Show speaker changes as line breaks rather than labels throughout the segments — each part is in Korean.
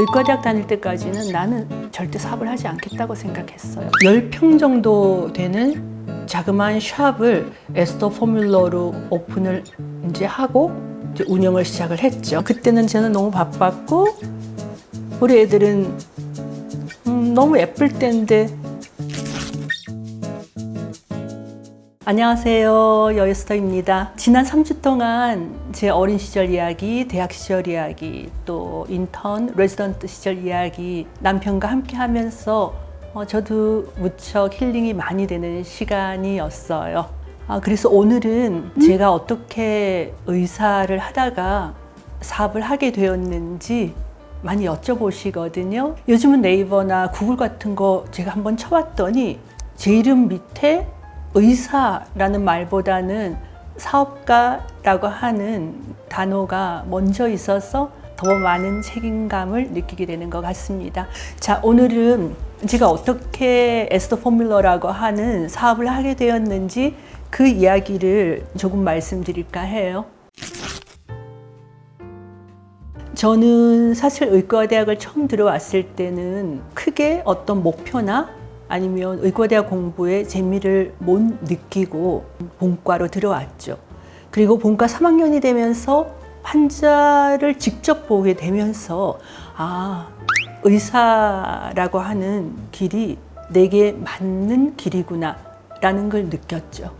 의과대학 다닐 때까지는 나는 절대 사업을 하지 않겠다고 생각했어요. 10평 정도 되는 자그마한 샵을 에스더 포뮬러로 오픈을 이제 하고 이제 운영을 시작을 했죠. 그때는 저는 너무 바빴고 우리 애들은 너무 예쁠 때인데. 안녕하세요, 여에스더입니다. 지난 3주 동안 제 어린 시절 이야기, 대학 시절 이야기, 또 인턴, 레지던트 시절 이야기 남편과 함께 하면서 저도 무척 힐링이 많이 되는 시간이었어요. 그래서 오늘은 제가 어떻게 의사를 하다가 사업을 하게 되었는지 많이 여쭤보시거든요. 요즘은 네이버나 구글 같은 거 제가 한번 쳐봤더니 제 이름 밑에 의사라는 말보다는 사업가라고 하는 단어가 먼저 있어서 더 많은 책임감을 느끼게 되는 것 같습니다. 자, 오늘은 제가 어떻게 에스더 포뮬러라고 하는 사업을 하게 되었는지 그 이야기를 조금 말씀드릴까 해요. 저는 사실 의과대학을 처음 들어왔을 때는 크게 어떤 목표나 아니면 의과대학 공부에 재미를 못 느끼고 본과로 들어왔죠. 그리고 본과 3학년이 되면서 환자를 직접 보게 되면서 의사라고 하는 길이 내게 맞는 길이구나 라는 걸 느꼈죠.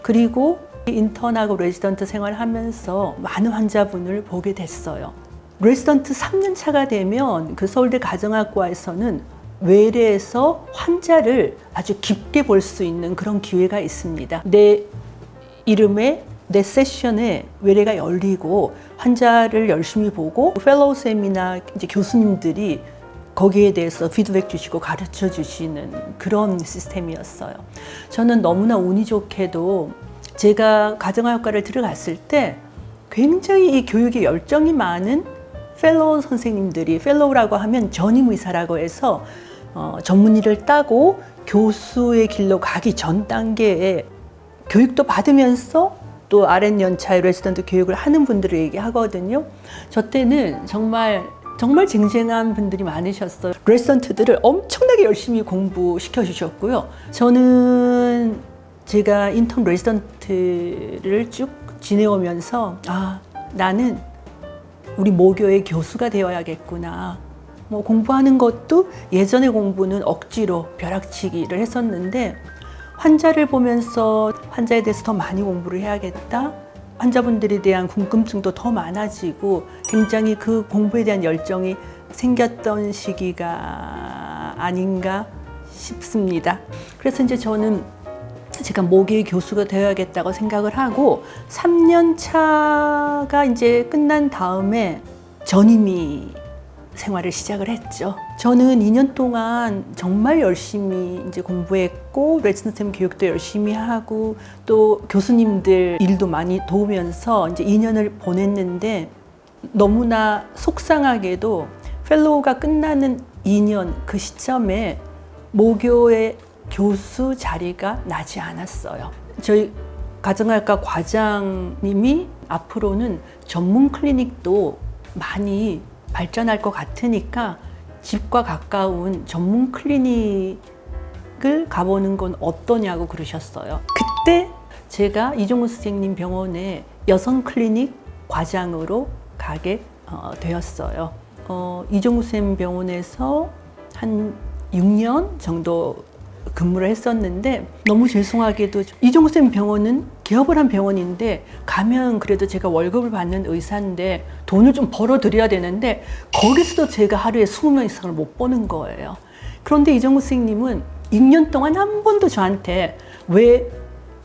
그리고 인턴하고 레지던트 생활하면서 많은 환자분을 보게 됐어요. 레지던트 3년 차가 되면 그 서울대 가정학과에서는 외래에서 환자를 아주 깊게 볼 수 있는 그런 기회가 있습니다. 내 이름에 내 세션에 외래가 열리고 환자를 열심히 보고 펠로우 쌤이나 이제 교수님들이 거기에 대해서 피드백 주시고 가르쳐 주시는 그런 시스템이었어요. 저는 너무나 운이 좋게도 제가 가정학과를 들어갔을 때 굉장히 이 교육에 열정이 많은 펠로우 선생님들이, 펠로우라고 하면 전임 의사라고 해서 전문의를 따고 교수의 길로 가기 전 단계에 교육도 받으면서 또 RN 연차의 레지던트 교육을 하는 분들을 얘기하거든요. 저 때는 정말 쟁쟁한 분들이 많으셨어요. 레지던트들을 엄청나게 열심히 공부시켜 주셨고요. 저는 제가 인턴 레지던트를 쭉 지내오면서 나는 우리 모교의 교수가 되어야겠구나. 공부하는 것도 예전의 공부는 억지로 벼락치기를 했었는데 환자를 보면서 환자에 대해서 더 많이 공부를 해야겠다. 환자분들에 대한 궁금증도 더 많아지고 굉장히 그 공부에 대한 열정이 생겼던 시기가 아닌가 싶습니다. 그래서 이제 저는 제가 모교의 교수가 되어야겠다고 생각을 하고 3년 차가 이제 끝난 다음에 전임의 생활을 시작을 했죠. 저는 2년 동안 정말 열심히 이제 공부했고 레지던트 교육도 열심히 하고 또 교수님들 일도 많이 도우면서 이제 2년을 보냈는데 너무나 속상하게도 펠로우가 끝나는 2년 그 시점에 모교의 교수 자리가 나지 않았어요. 저희 가정학과 과장님이 앞으로는 전문 클리닉도 많이 발전할 것 같으니까 집과 가까운 전문 클리닉을 가보는 건 어떠냐고 그러셨어요. 그때 제가 이종우 선생님 병원에 여성 클리닉 과장으로 가게 되었어요. 이종우 쌤 병원에서 한 6년 정도 근무를 했었는데 너무 죄송하게도 이종우 쌤 병원은 개업을 한 병원인데 가면 그래도 제가 월급을 받는 의사인데 돈을 좀 벌어드려야 되는데 거기서도 제가 하루에 20명 이상을 못 보는 거예요. 그런데 이종우 선생님은 6년 동안 한 번도 저한테 왜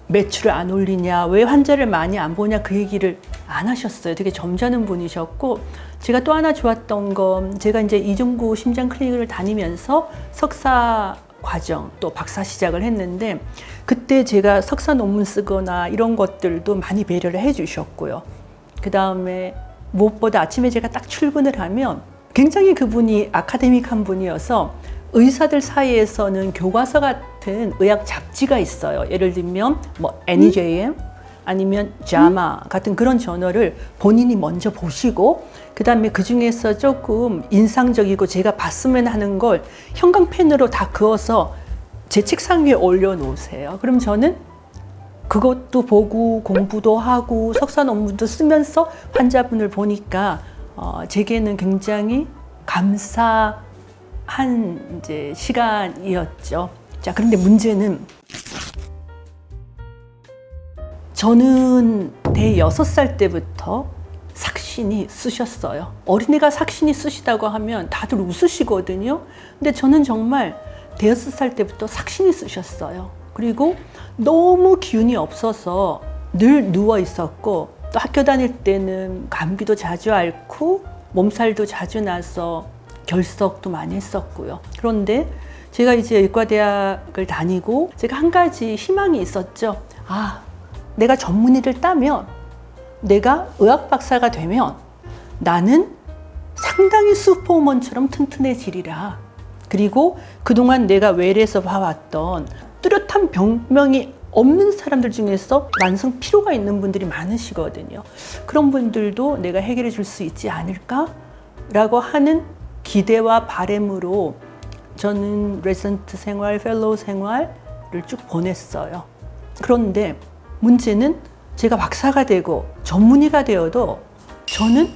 매출을 안 올리냐, 왜 환자를 많이 안 보냐 그 얘기를 안 하셨어요. 되게 점잖은 분이셨고 제가 또 하나 좋았던 건 제가 이제 이종구 심장 클리닉을 다니면서 석사 과정 또 박사 시작을 했는데 그때 제가 석사 논문 쓰거나 이런 것들도 많이 배려를 해 주셨고요. 그 다음에 무엇보다 아침에 제가 딱 출근을 하면 굉장히 그분이 아카데믹한 분이어서 의사들 사이에서는 교과서 같은 의학 잡지가 있어요. 예를 들면 뭐 NEJM 아니면 자마 같은 그런 저널을 본인이 먼저 보시고 그다음에 그중에서 조금 인상적이고 제가 봤으면 하는 걸 형광펜으로 다 그어서 제 책상 위에 올려놓으세요. 그럼 저는 그것도 보고 공부도 하고 석사 논문도 쓰면서 환자분을 보니까 제게는 굉장히 감사한 이제 시간이었죠. 자, 그런데 문제는 저는 대여섯 살 때부터 삭신이 쑤셨어요. 어린애가 삭신이 쑤시다고 하면 다들 웃으시거든요. 근데 저는 정말 대여섯 살 때부터 삭신이 쑤셨어요. 그리고 너무 기운이 없어서 늘 누워 있었고 또 학교 다닐 때는 감기도 자주 앓고 몸살도 자주 나서 결석도 많이 했었고요. 그런데 제가 이제 의과대학을 다니고 제가 한 가지 희망이 있었죠. 내가 전문의를 따면, 내가 의학 박사가 되면 나는 상당히 슈퍼우먼처럼 튼튼해지리라. 그리고 그동안 내가 외래에서 봐왔던 뚜렷한 병명이 없는 사람들 중에서 만성 피로가 있는 분들이 많으시거든요. 그런 분들도 내가 해결해 줄 수 있지 않을까라고 하는 기대와 바람으로 저는 레지던트 생활, 펠로우 생활을 쭉 보냈어요. 그런데 문제는 제가 박사가 되고 전문의가 되어도 저는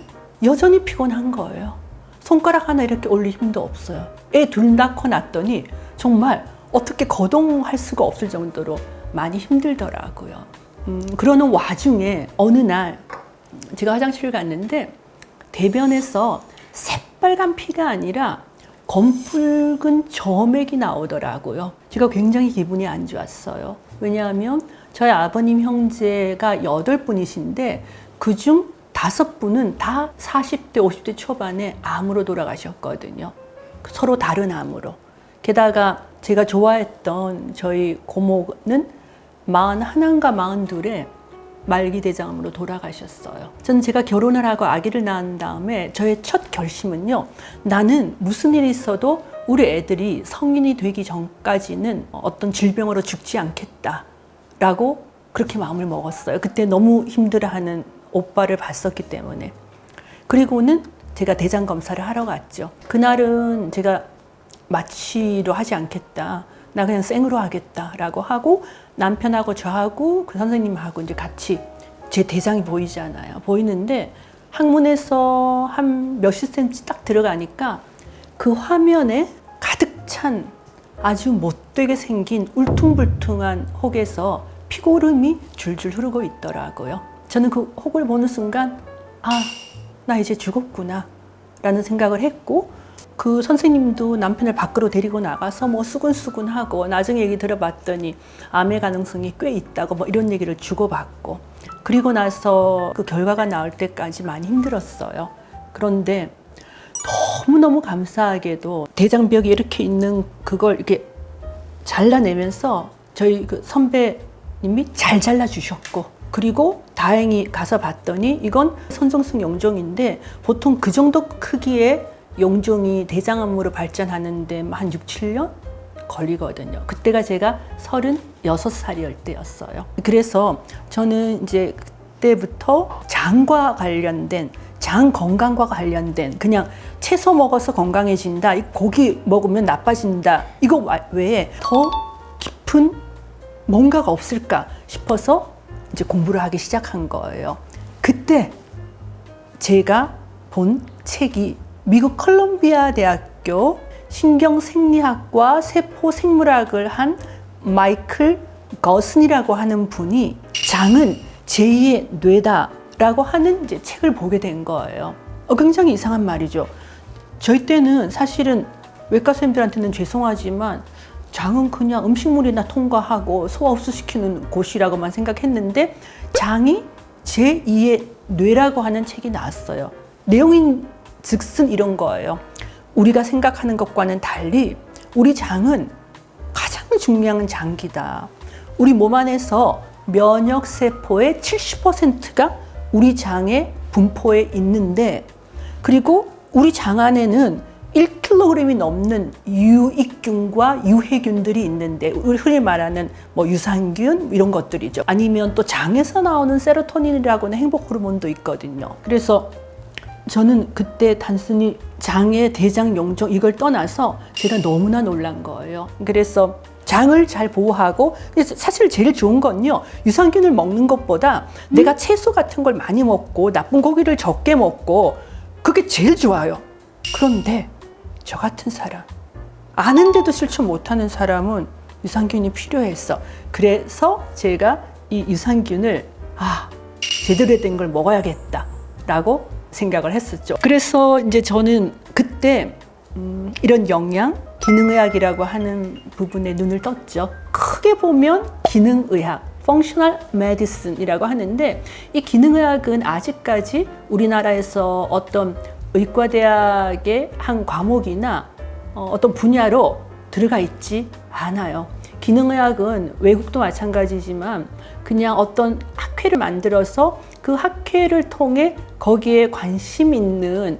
여전히 피곤한 거예요. 손가락 하나 이렇게 올릴 힘도 없어요. 애 둘 낳고 났더니 정말 어떻게 거동할 수가 없을 정도로 많이 힘들더라고요. 그러는 와중에 어느 날 제가 화장실을 갔는데 대변에서 새빨간 피가 아니라 검붉은 점액이 나오더라고요. 제가 굉장히 기분이 안 좋았어요. 왜냐하면 저희 아버님 형제가 8분이신데 그중 5분은 다 40대, 50대 초반에 암으로 돌아가셨거든요. 서로 다른 암으로. 게다가 제가 좋아했던 저희 고모는 41인가 42에 말기대장암으로 돌아가셨어요. 저는 제가 결혼을 하고 아기를 낳은 다음에 저의 첫 결심은요. 나는 무슨 일이 있어도 우리 애들이 성인이 되기 전까지는 어떤 질병으로 죽지 않겠다라고 그렇게 마음을 먹었어요. 그때 너무 힘들어하는 오빠를 봤었기 때문에. 그리고는 제가 대장 검사를 하러 갔죠. 그날은 제가 마취로 하지 않겠다. 나 그냥 생으로 하겠다라고 하고 남편하고 저하고 그 선생님하고 이제 같이 제 대장이 보이잖아요. 보이는데 항문에서 한 몇십 센치 딱 들어가니까 그 화면에 가득 찬 아주 못되게 생긴 울퉁불퉁한 혹에서 피고름이 줄줄 흐르고 있더라고요. 저는 그 혹을 보는 순간 나 이제 죽었구나 라는 생각을 했고 그 선생님도 남편을 밖으로 데리고 나가서 뭐 수근수근하고 나중에 얘기 들어봤더니 암의 가능성이 꽤 있다고 뭐 이런 얘기를 주고받고 그리고 나서 그 결과가 나올 때까지 많이 힘들었어요. 그런데 너무너무 감사하게도 대장벽이 이렇게 있는 그걸 이렇게 잘라내면서 저희 그 선배님이 잘 잘라주셨고 그리고 다행히 가서 봤더니 이건 선종성 용종인데 보통 그 정도 크기의 용종이 대장암으로 발전하는데 한 6, 7년 걸리거든요. 그때가 제가 36살이었을 때였어요. 그래서 저는 이제 그때부터 장과 관련된 장 건강과 관련된 그냥 채소 먹어서 건강해진다, 고기 먹으면 나빠진다 이거 외에 더 깊은 뭔가가 없을까 싶어서 이제 공부를 하기 시작한 거예요. 그때 제가 본 책이 미국 컬럼비아 대학교 신경생리학과 세포생물학을 한 마이클 거슨이라고 하는 분이 장은 제2의 뇌다라고 하는 이제 책을 보게 된 거예요. 굉장히 이상한 말이죠. 저희 때는 사실은 외과 선생님들한테는 죄송하지만 장은 그냥 음식물이나 통과하고 소화 흡수시키는 곳이라고만 생각했는데 장이 제2의 뇌라고 하는 책이 나왔어요. 내용인 즉슨 이런 거예요. 우리가 생각하는 것과는 달리 우리 장은 가장 중요한 장기다. 우리 몸 안에서 면역세포의 70%가 우리 장의 분포에 있는데 그리고 우리 장 안에는 1kg이 넘는 유익균과 유해균들이 있는데, 우리 흔히 말하는 뭐 유산균 이런 것들이죠. 아니면 또 장에서 나오는 세로토닌이라고 하는 행복 호르몬도 있거든요. 그래서 저는 그때 단순히 장의 대장 용종 이걸 떠나서 제가 너무나 놀란 거예요. 그래서 장을 잘 보호하고, 사실 제일 좋은 건요, 유산균을 먹는 것보다 내가 채소 같은 걸 많이 먹고 나쁜 고기를 적게 먹고, 그게 제일 좋아요. 그런데 저 같은 사람, 아는데도 실천 못하는 사람은 유산균이 필요했어. 그래서 제가 이 유산균을 제대로 된 걸 먹어야겠다라고 생각을 했었죠. 그래서 이제 저는 그때 이런 영양, 기능의학이라고 하는 부분에 눈을 떴죠. 크게 보면 기능의학, Functional Medicine이라고 하는데, 이 기능의학은 아직까지 우리나라에서 어떤 의과대학의 한 과목이나 어떤 분야로 들어가 있지 않아요. 기능의학은 외국도 마찬가지지만 그냥 어떤 학회를 만들어서 그 학회를 통해 거기에 관심 있는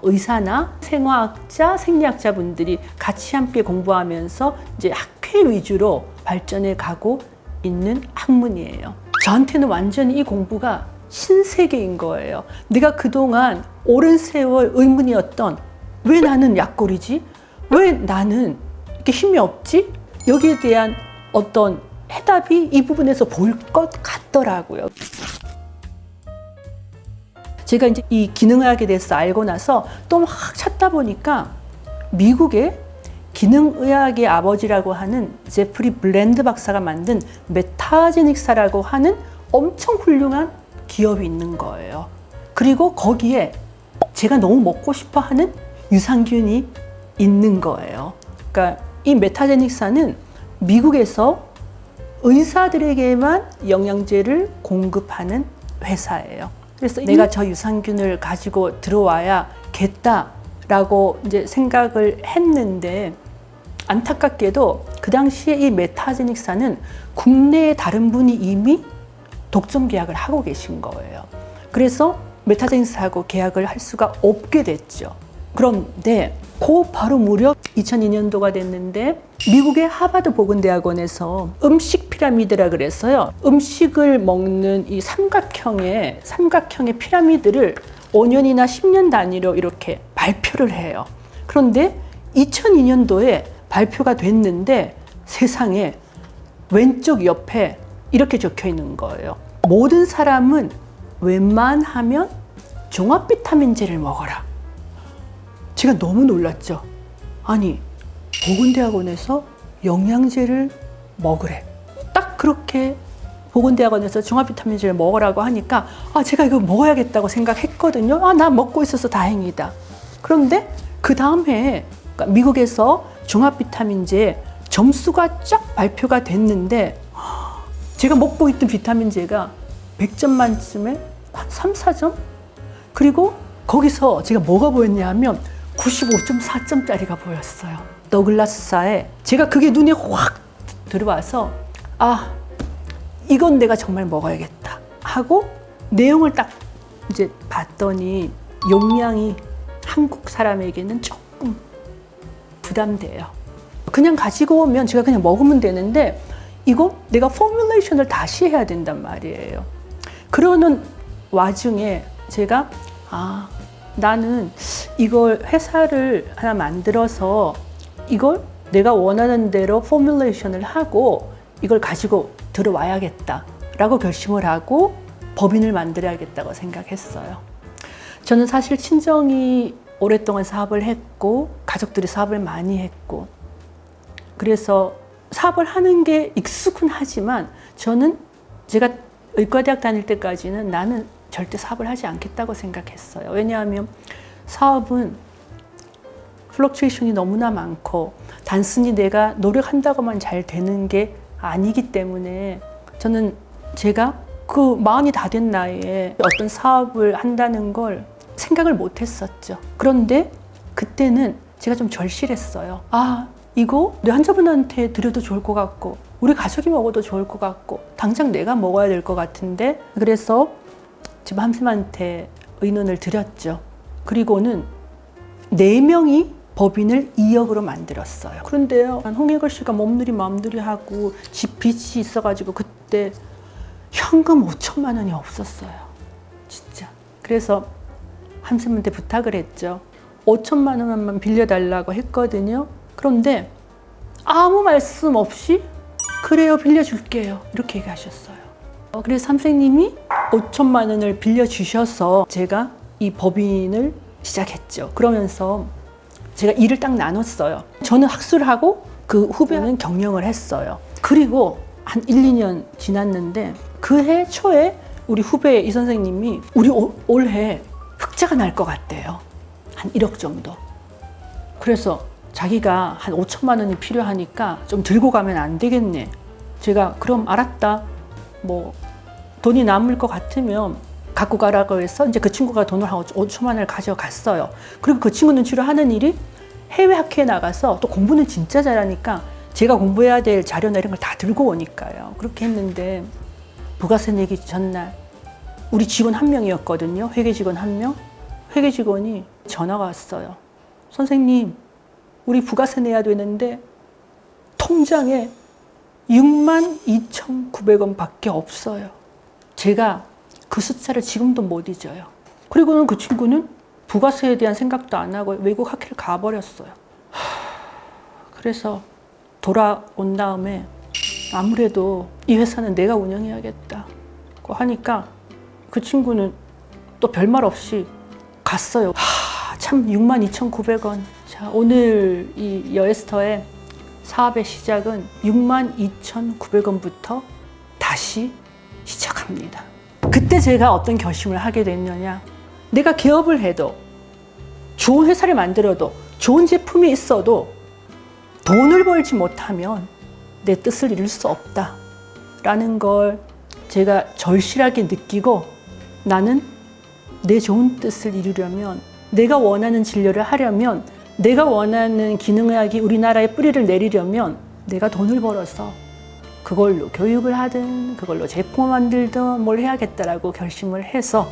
의사나 생화학자, 생리학자 분들이 같이 함께 공부하면서 이제 학회 위주로 발전해 가고 있는 학문이에요. 저한테는 완전히 이 공부가 신세계인 거예요. 내가 그동안 오랜 세월 의문이었던, 왜 나는 약골이지? 왜 나는 이렇게 힘이 없지? 여기에 대한 어떤 해답이 이 부분에서 보일 것 같더라고요. 제가 이제 이 기능의학에 대해서 알고 나서 또 막 찾다 보니까 미국의 기능의학의 아버지라고 하는 제프리 블랜드 박사가 만든 메타제닉사라고 하는 엄청 훌륭한 기업이 있는 거예요. 그리고 거기에 제가 너무 먹고 싶어 하는 유산균이 있는 거예요. 그러니까 이 메타제닉사는 미국에서 의사들에게만 영양제를 공급하는 회사예요. 그래서 내가 저 유산균을 가지고 들어와야겠다라고 이제 생각을 했는데, 안타깝게도 그 당시에 이 메타제닉사는 국내의 다른 분이 이미 독점 계약을 하고 계신 거예요. 그래서 메타제닉사하고 계약을 할 수가 없게 됐죠. 그런데 그 바로 무렵 2002년도가 됐는데, 미국의 하버드 보건대학원에서 음식 피라미드라 그래서요, 음식을 먹는 이 삼각형의 피라미드를 5년이나 10년 단위로 이렇게 발표를 해요. 그런데 2002년도에 발표가 됐는데 세상에 왼쪽 옆에 이렇게 적혀 있는 거예요. 모든 사람은 웬만하면 종합 비타민제를 먹어라. 제가 너무 놀랐죠. 아니, 보건대학원에서 영양제를 먹으래. 딱 그렇게 보건대학원에서 종합 비타민제를 먹으라고 하니까 제가 이거 먹어야겠다고 생각했거든요. 나 먹고 있어서 다행이다. 그런데 그 다음 해에 미국에서 종합 비타민제 점수가 쫙 발표가 됐는데, 제가 먹고 있던 비타민제가 100점 만점에 한 3, 4점? 그리고 거기서 제가 뭐가 보였냐 하면 95.4점짜리가 보였어요. 더글라스사에. 제가 그게 눈에 확 들어와서 이건 내가 정말 먹어야겠다 하고 내용을 딱 이제 봤더니 용량이 한국 사람에게는 조금 부담돼요. 그냥 가지고 오면 제가 그냥 먹으면 되는데, 이거 내가 포뮬레이션을 다시 해야 된단 말이에요. 그러는 와중에 제가 나는 이걸 회사를 하나 만들어서 이걸 내가 원하는 대로 포뮬레이션을 하고 이걸 가지고 들어와야겠다라고 결심을 하고 법인을 만들어야겠다고 생각했어요. 저는 사실 친정이 오랫동안 사업을 했고 가족들이 사업을 많이 했고, 그래서 사업을 하는 게 익숙은 하지만 저는 제가 의과대학 다닐 때까지는 나는 절대 사업을 하지 않겠다고 생각했어요. 왜냐하면 사업은 플럭추에이션이 너무나 많고 단순히 내가 노력한다고만 잘 되는 게 아니기 때문에 저는 제가 그 마흔이 다 된 나이에 어떤 사업을 한다는 걸 생각을 못 했었죠. 그런데 그때는 제가 좀 절실했어요. 이거 내 환자분한테 드려도 좋을 것 같고 우리 가족이 먹어도 좋을 것 같고 당장 내가 먹어야 될 것 같은데, 그래서 집 함쌤한테 의논을 드렸죠. 그리고는 4명이 법인을 2억으로 만들었어요. 그런데요, 홍익걸 씨가 몸들이 마음들이 하고 집 빚이 있어가지고 그때 현금 5천만 원이 없었어요. 진짜. 그래서 한쌤한테 부탁을 했죠. 5천만 원만 빌려달라고 했거든요. 그런데 아무 말씀 없이 그래요, 빌려줄게요, 이렇게 얘기하셨어요. 그래서 선생님이 5천만 원을 빌려주셔서 제가 이 법인을 시작했죠. 그러면서 제가 일을 딱 나눴어요. 저는 학술을 하고 그 후배는 경영을 했어요. 그리고 한 1, 2년 지났는데 그 해 초에 우리 후배 이 선생님이 우리 올해 흑자가 날 것 같대요. 한 1억 정도. 그래서 자기가 한 5천만 원이 필요하니까 좀 들고 가면 안 되겠네. 제가 그럼 알았다. 뭐 돈이 남을 것 같으면 갖고 가라고 해서 이제 그 친구가 돈을 한 5천만 원을 가져갔어요. 그리고 그 친구는 주로 하는 일이 해외 학회에 나가서 또 공부는 진짜 잘하니까 제가 공부해야 될 자료나 이런 걸 다 들고 오니까요. 그렇게 했는데 부가세 내기 전날 우리 직원 한 명이었거든요. 회계 직원 한 명. 회계 직원이 전화가 왔어요. 선생님, 우리 부가세 내야 되는데 통장에 62,900원 밖에 없어요. 제가 그 숫자를 지금도 못 잊어요. 그리고는 그 친구는 부가세에 대한 생각도 안 하고 외국 학회를 가버렸어요. 그래서 돌아온 다음에 아무래도 이 회사는 내가 운영해야겠다 하니까 그 친구는 또 별말 없이 갔어요. 참 62,900원. 자, 오늘 이 여에스터의 사업의 시작은 62,900원부터 다시 시작합니다. 그때 제가 어떤 결심을 하게 됐느냐. 내가 개업을 해도 좋은 회사를 만들어도 좋은 제품이 있어도 돈을 벌지 못하면 내 뜻을 이룰 수 없다라는 걸 제가 절실하게 느끼고 나는 내 좋은 뜻을 이루려면 내가 원하는 진료를 하려면 내가 원하는 기능의학이 우리나라에 뿌리를 내리려면 내가 돈을 벌어서 그걸로 교육을 하든 그걸로 제품을 만들든 뭘 해야겠다라고 결심을 해서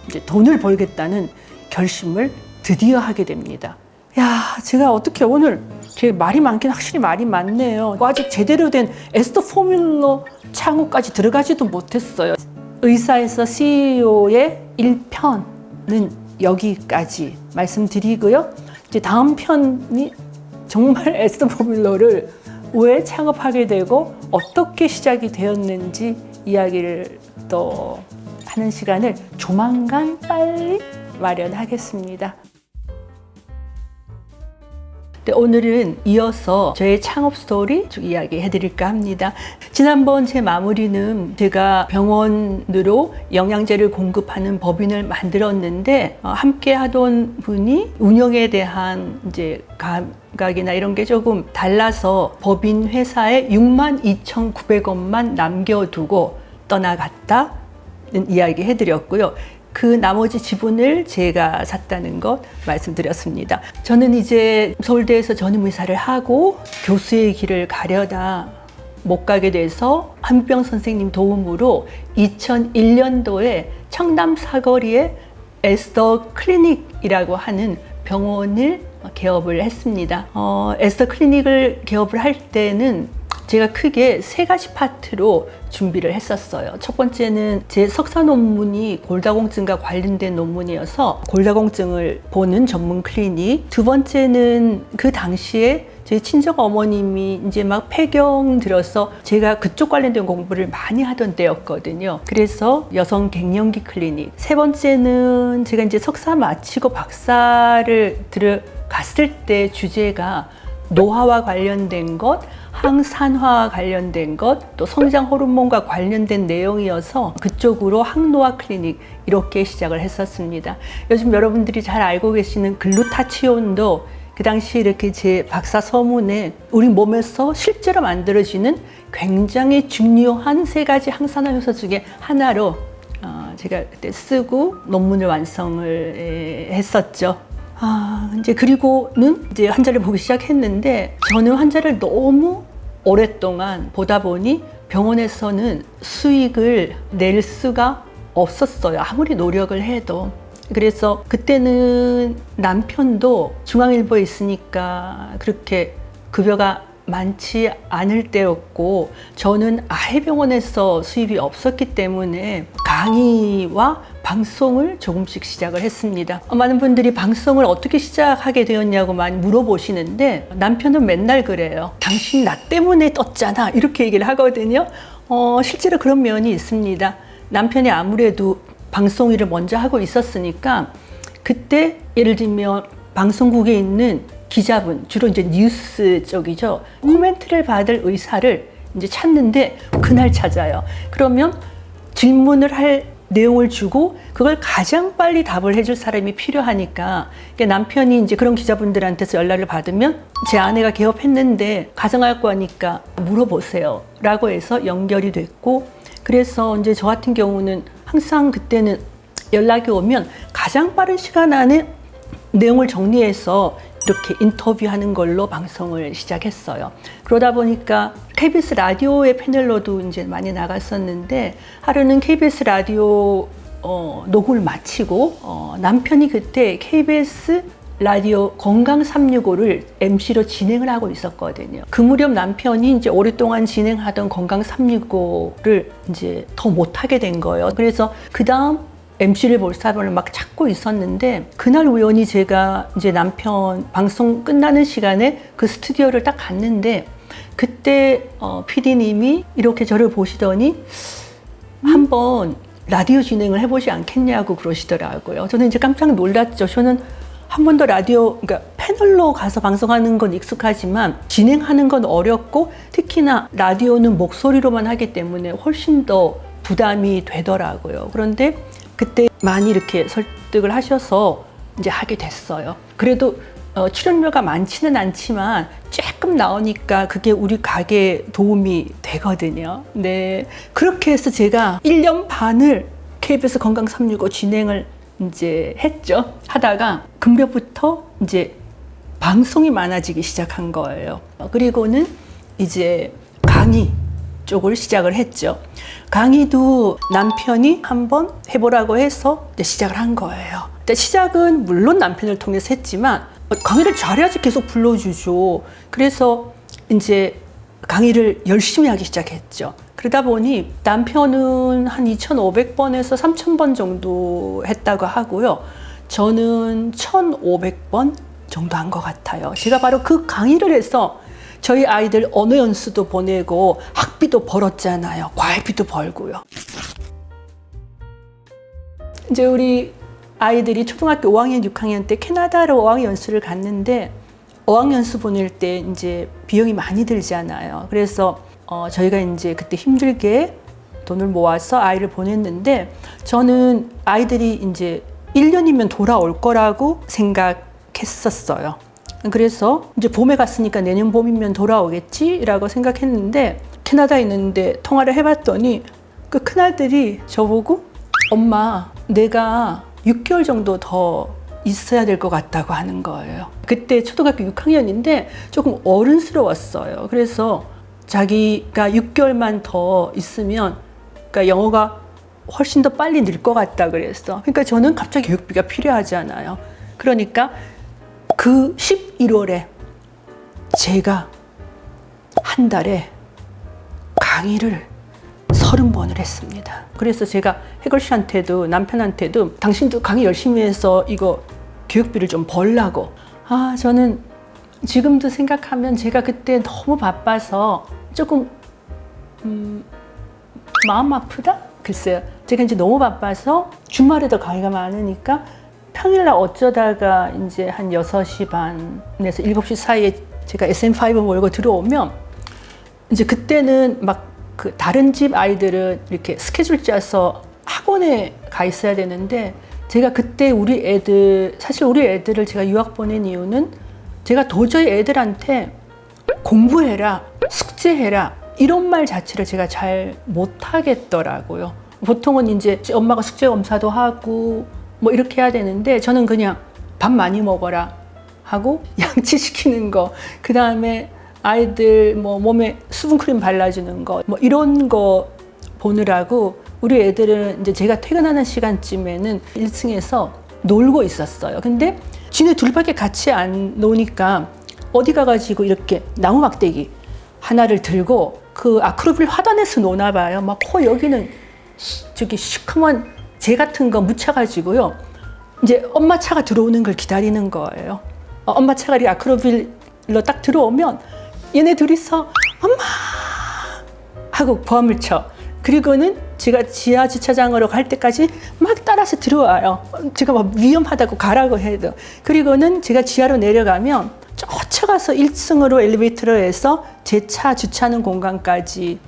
이제 돈을 벌겠다는 결심을 드디어 하게 됩니다. 야, 제가 어떻게 오늘 제 말이 많긴 확실히 말이 많네요. 아직 제대로 된 에스더 포뮬러 창호까지 들어가지도 못했어요. 의사에서 CEO의 1편은 여기까지 말씀드리고요. 이제 다음 편이 정말 에스더 포뮬러를 왜 창업하게 되고 어떻게 시작이 되었는지 이야기를 또 하는 시간을 조만간 빨리 마련하겠습니다. 네, 오늘은 이어서 저의 창업 스토리 쭉 이야기해드릴까 합니다. 지난번 제 마무리는 제가 병원으로 영양제를 공급하는 법인을 만들었는데 함께 하던 분이 운영에 대한 이제 감각이나 이런 게 조금 달라서 법인 회사에 62,900원만 남겨두고 떠나갔다는 이야기 해드렸고요. 그 나머지 지분을 제가 샀다는 것 말씀드렸습니다. 저는 이제 서울대에서 전임의사를 하고 교수의 길을 가려다 못 가게 돼서 한병 선생님 도움으로 2001년도에 청담 사거리에 에스더 클리닉이라고 하는 병원을 개업을 했습니다. 에스더 클리닉을 개업을 할 때는 제가 크게 3가지 파트로 준비를 했었어요. 첫 번째는 제 석사 논문이 골다공증과 관련된 논문이어서 골다공증을 보는 전문 클리닉. 두 번째는 그 당시에 제 친정 어머님이 이제 막 폐경 들어서 제가 그쪽 관련된 공부를 많이 하던 때였거든요. 그래서 여성 갱년기 클리닉. 세 번째는 제가 이제 석사 마치고 박사를 들어갔을 때 주제가 노화와 관련된 것, 항산화와 관련된 것, 또 성장 호르몬과 관련된 내용이어서 그쪽으로 항노화 클리닉 이렇게 시작을 했었습니다. 요즘 여러분들이 잘 알고 계시는 글루타치온도 그 당시 이렇게 제 박사 서문에 우리 몸에서 실제로 만들어지는 굉장히 중요한 3가지 항산화 효소 중에 하나로 제가 그때 쓰고 논문을 완성을 했었죠. 이제 그리고는 이제 환자를 보기 시작했는데 저는 환자를 너무 오랫동안 보다 보니 병원에서는 수익을 낼 수가 없었어요. 아무리 노력을 해도. 그래서 그때는 남편도 중앙일보에 있으니까 그렇게 급여가 많지 않을 때였고, 저는 아해병원에서 수입이 없었기 때문에 강의와 방송을 조금씩 시작을 했습니다. 많은 분들이 방송을 어떻게 시작하게 되었냐고 많이 물어보시는데, 남편은 맨날 그래요. 당신 나 때문에 떴잖아, 이렇게 얘기를 하거든요. 실제로 그런 면이 있습니다. 남편이 아무래도 방송 일을 먼저 하고 있었으니까, 그때 예를 들면 방송국에 있는 기자분, 주로 이제 뉴스 쪽이죠. 코멘트를 받을 의사를 이제 찾는데 그날 찾아요. 그러면 질문을 할 내용을 주고 그걸 가장 빨리 답을 해줄 사람이 필요하니까, 남편이 이제 그런 기자분들한테서 연락을 받으면 제 아내가 개업했는데 가정할거니까 물어보세요 라고 해서 연결이 됐고, 그래서 이제 저 같은 경우는 항상 그때는 연락이 오면 가장 빠른 시간 안에 내용을 정리해서 이렇게 인터뷰하는 걸로 방송을 시작했어요. 그러다 보니까 KBS 라디오의 패널로도 이제 많이 나갔었는데, 하루는 KBS 라디오 녹음을 마치고 남편이 그때 KBS 라디오 건강 365를 MC로 진행을 하고 있었거든요. 그 무렵 남편이 이제 오랫동안 진행하던 건강 365를 이제 더 못하게 된 거예요. 그래서 그 다음 MC를 볼 사람을 막 찾고 있었는데, 그날 우연히 제가 이제 남편 방송 끝나는 시간에 그 스튜디오를 딱 갔는데, 그때 PD님이 이렇게 저를 보시더니 한번 라디오 진행을 해보지 않겠냐고 그러시더라고요. 저는 이제 깜짝 놀랐죠. 저는 한 번도 라디오, 그러니까 패널로 가서 방송하는 건 익숙하지만 진행하는 건 어렵고, 특히나 라디오는 목소리로만 하기 때문에 훨씬 더 부담이 되더라고요. 그런데 그때 많이 이렇게 설득을 하셔서 이제 하게 됐어요. 그래도 출연료가 많지는 않지만 조금 나오니까 그게 우리 가게에 도움이 되거든요. 네, 그렇게 해서 제가 1년 반을 KBS 건강 365 진행을 이제 했죠. 하다가 금년부터 이제 방송이 많아지기 시작한 거예요. 그리고는 이제 강의 쪽을 시작을 했죠. 강의도 남편이 한번 해보라고 해서 이제 시작을 한 거예요. 시작은 물론 남편을 통해서 했지만 강의를 잘해야지 계속 불러주죠. 그래서 이제 강의를 열심히 하기 시작했죠. 그러다 보니 남편은 한 2,500번에서 3,000번 정도 했다고 하고요. 저는 1,500번 정도 한 것 같아요. 제가 바로 그 강의를 해서 저희 아이들 언어 연수도 보내고 학비도 벌었잖아요. 과외비도 벌고요. 이제 우리 아이들이 초등학교 5학년, 6학년 때 캐나다로 어학연 연수를 갔는데, 어학연 연수 보낼 때 이제 비용이 많이 들잖아요. 그래서 저희가 이제 그때 힘들게 돈을 모아서 아이를 보냈는데, 저는 아이들이 이제 1년이면 돌아올 거라고 생각했었어요. 그래서 이제 봄에 갔으니까 내년 봄이면 돌아오겠지라고 생각했는데, 캐나다에 있는데 통화를 해봤더니 그 큰아들이 저보고 엄마, 내가 6개월 정도 더 있어야 될 것 같다고 하는 거예요. 그때 초등학교 6학년인데 조금 어른스러웠어요. 그래서 자기가 6개월만 더 있으면 그러니까 영어가 훨씬 더 빨리 늘 것 같다 그랬어. 그러니까 저는 갑자기 교육비가 필요하잖아요. 그러니까 그 11월에 제가 한 달에 강의를 30번을 했습니다. 그래서 제가 해걸 씨한테도 남편한테도 당신도 강의 열심히 해서 이거 교육비를 좀 벌라고. 저는 지금도 생각하면 제가 그때 너무 바빠서 조금 마음 아프다? 글쎄요. 제가 이제 너무 바빠서 주말에도 강의가 많으니까 평일날 어쩌다가 이제 한 6시 반에서 7시 사이에 제가 SM5 몰고 들어오면 이제 그때는 막 그 다른 집 아이들은 이렇게 스케줄 짜서 학원에 가 있어야 되는데, 제가 그때 사실 우리 애들을 제가 유학 보낸 이유는 제가 도저히 애들한테 공부해라, 숙제해라 이런 말 자체를 제가 잘 못하겠더라고요. 보통은 이제 엄마가 숙제 검사도 하고 뭐 이렇게 해야 되는데, 저는 그냥 밥 많이 먹어라 하고 양치시키는 거, 그 다음에 아이들 뭐 몸에 수분크림 발라주는 거, 뭐 이런 거 보느라고 우리 애들은 이제 제가 퇴근하는 시간쯤에는 1층에서 놀고 있었어요. 근데 지네 둘밖에 같이 안 노니까 어디 가가지고 이렇게 나무 막대기 하나를 들고 그 아크로빌 화단에서 노나 봐요. 막 코 여기는 저기 시커먼 재 같은 거 묻혀가지고요. 이제 엄마 차가 들어오는 걸 기다리는 거예요. 엄마 차가 이 아크로빌로 딱 들어오면 얘네 둘이서 엄마 하고 고함을 쳐. 그리고는 제가 지하 주차장으로 갈 때까지 막 따라서 들어와요. 제가 막 위험하다고 가라고 해도. 그리고는 제가 지하로 내려가면 쫓아가서 1층으로 엘리베이터로 해서 제 차 주차하는 공간까지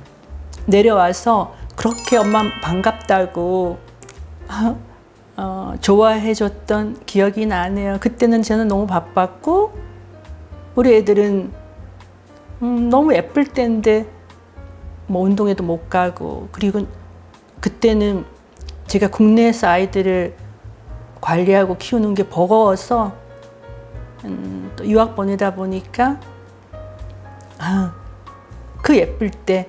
내려와서 그렇게 엄마 반갑다고 좋아해줬던 기억이 나네요. 그때는 저는 너무 바빴고 우리 애들은 너무 예쁠 때인데 뭐 운동회도 못 가고, 그리고 그때는 제가 국내에서 아이들을 관리하고 키우는 게 버거워서 또 유학 보내다 보니까 그 예쁠 때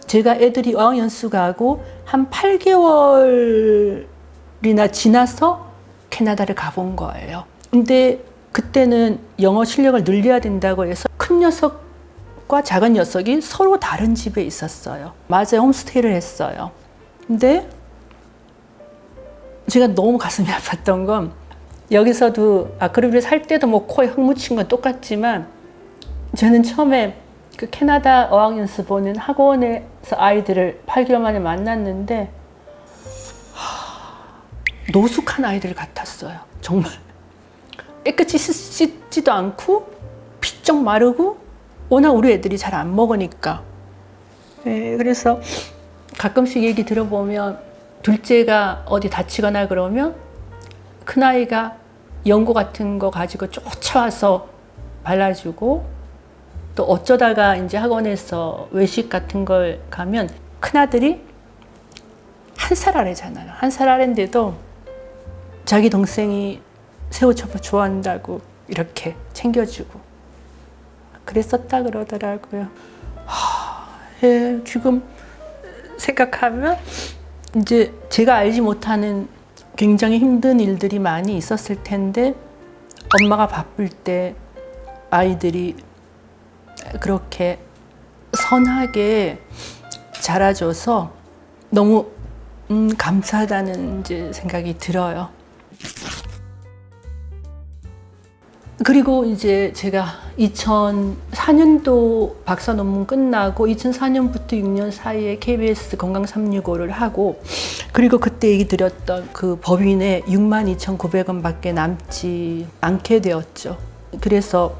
제가 애들이 어학연수 가고 한 8개월이나 지나서 캐나다를 가본 거예요. 근데 그때는 영어 실력을 늘려야 된다고 해서 큰 녀석과 작은 녀석이 서로 다른 집에 있었어요. 맞아요. 홈스테이를 했어요. 근데 제가 너무 가슴이 아팠던 건, 여기서도 아크로빌을 살 때도 뭐 코에 흙 묻힌 건 똑같지만, 저는 처음에 그 캐나다 어학연수 보는 학원에서 아이들을 8개월 만에 만났는데 노숙한 아이들 같았어요. 정말 깨끗이 씻지도 않고 피쩍 마르고, 워낙 우리 애들이 잘 안 먹으니까. 네, 그래서 가끔씩 얘기 들어보면 둘째가 어디 다치거나 그러면 큰아이가 연고 같은 거 가지고 쫓아와서 발라주고, 또 어쩌다가 이제 학원에서 외식 같은 걸 가면 큰아들이 1살 아래잖아요. 1살 아래인데도 자기 동생이 새우젓을 좋아한다고 이렇게 챙겨주고 그랬었다 그러더라고요. 예, 지금 생각하면 이제 제가 알지 못하는 굉장히 힘든 일들이 많이 있었을 텐데, 엄마가 바쁠 때 아이들이 그렇게 선하게 자라줘서 너무 감사하다는 이제 생각이 들어요. 그리고 이제 제가 2004년도 박사 논문 끝나고 2004년부터 6년 사이에 KBS 건강 365를 하고, 그리고 그때 얘기 드렸던 그 법인에 62,900원밖에 남지 않게 되었죠. 그래서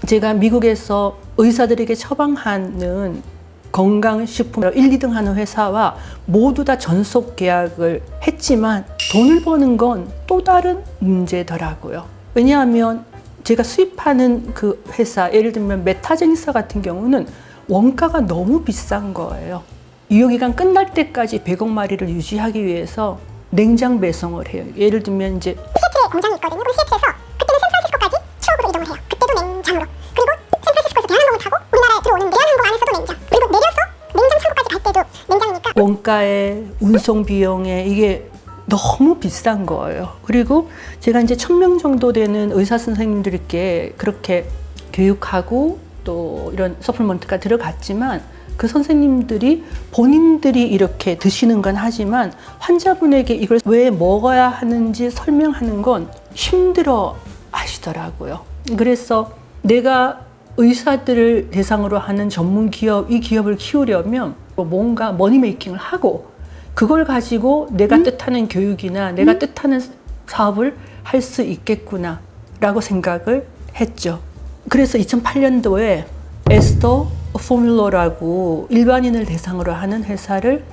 제가 미국에서 의사들에게 처방하는 건강식품으로 1, 2등 하는 회사와 모두 다 전속 계약을 했지만 돈을 버는 건 또 다른 문제더라고요. 왜냐하면 제가 수입하는 그 회사, 예를 들면 메타제니사 같은 경우는 원가가 너무 비싼 거예요. 유효기간 끝날 때까지 100억 마리를 유지하기 위해서 냉장 배송을 해요. 예를 들면 이제
시애틀에 공장이 있거든요. 그리고 시애틀에서 그때는 샌프란시스코까지 추억으로 이동을 해요. 그때도 냉장으로. 그리고 샌프란시스코에서 대한항공을 타고 우리나라에 들어오는 대한항공 안에서도 냉장. 그리고 내려서 냉장 창고까지 갈 때도 냉장이니까
원가에 운송 비용에 이게 너무 비싼 거예요. 그리고 제가 이제 1,000명 정도 되는 의사 선생님들께 그렇게 교육하고 또 이런 서플먼트가 들어갔지만, 그 선생님들이 본인들이 이렇게 드시는 건 하지만 환자분에게 이걸 왜 먹어야 하는지 설명하는 건 힘들어 하시더라고요. 그래서 내가 의사들을 대상으로 하는 전문 기업, 이 기업을 키우려면 뭔가 머니메이킹을 하고 그걸 가지고 내가 뜻하는 교육이나 내가 뜻하는 사업을 할 수 있겠구나 라고 생각을 했죠. 그래서 2008년도에 에스더 포뮬러라고 일반인을 대상으로 하는 회사를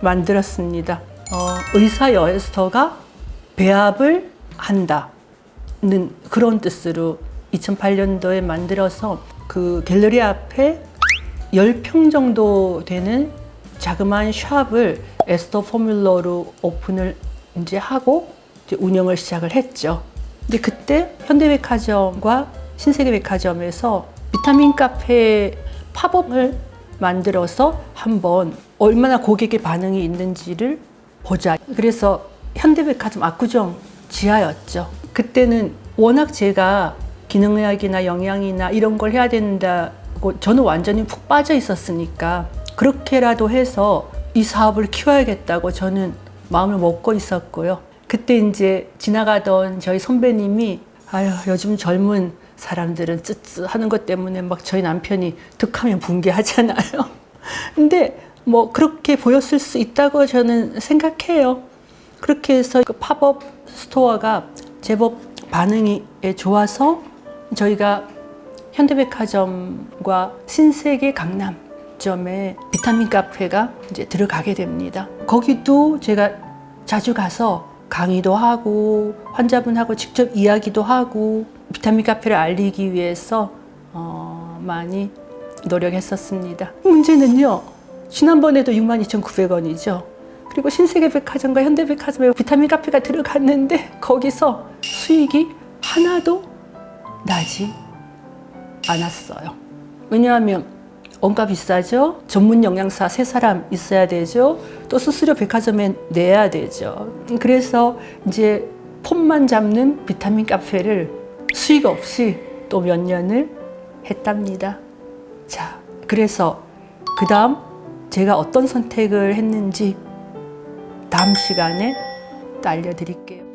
만들었습니다. 의사 에스더가 배합을 한다는 그런 뜻으로 2008년도에 만들어서 그 갤러리 앞에 10평 정도 되는 자그마한 샵을 에스더 포뮬러로 오픈을 이제 하고 이제 운영을 시작을 했죠. 근데 그때 현대백화점과 신세계백화점에서 비타민 카페 팝업을 만들어서 한번 얼마나 고객의 반응이 있는지를 보자. 그래서 현대백화점 압구정 지하였죠. 그때는 워낙 제가 기능의학이나 영양이나 이런 걸 해야 된다고 저는 완전히 푹 빠져 있었으니까 그렇게라도 해서 이 사업을 키워야겠다고 저는 마음을 먹고 있었고요. 그때 이제 지나가던 저희 선배님이 아유 요즘 젊은 사람들은 쯔쯔 하는 것 때문에 막 저희 남편이 득하면 붕괴하잖아요. 근데 뭐 그렇게 보였을 수 있다고 저는 생각해요. 그렇게 해서 그 팝업 스토어가 제법 반응이 좋아서 저희가 현대백화점과 신세계 강남점에 비타민 카페가 이제 들어가게 됩니다. 거기도 제가 자주 가서 강의도 하고 환자분하고 직접 이야기도 하고 비타민 카페를 알리기 위해서 많이 노력했었습니다. 문제는요. 지난번에도 62,900원이죠. 그리고 신세계백화점과 현대백화점에 비타민 카페가 들어갔는데 거기서 수익이 하나도 나지 않았어요. 왜냐하면 원가 비싸죠. 전문 영양사 3사람 있어야 되죠. 또 수수료 백화점에 내야 되죠. 그래서 이제 폼만 잡는 비타민 카페를 수익 없이 또 몇 년을 했답니다. 자, 그래서 그 다음 제가 어떤 선택을 했는지 다음 시간에 또 알려드릴게요.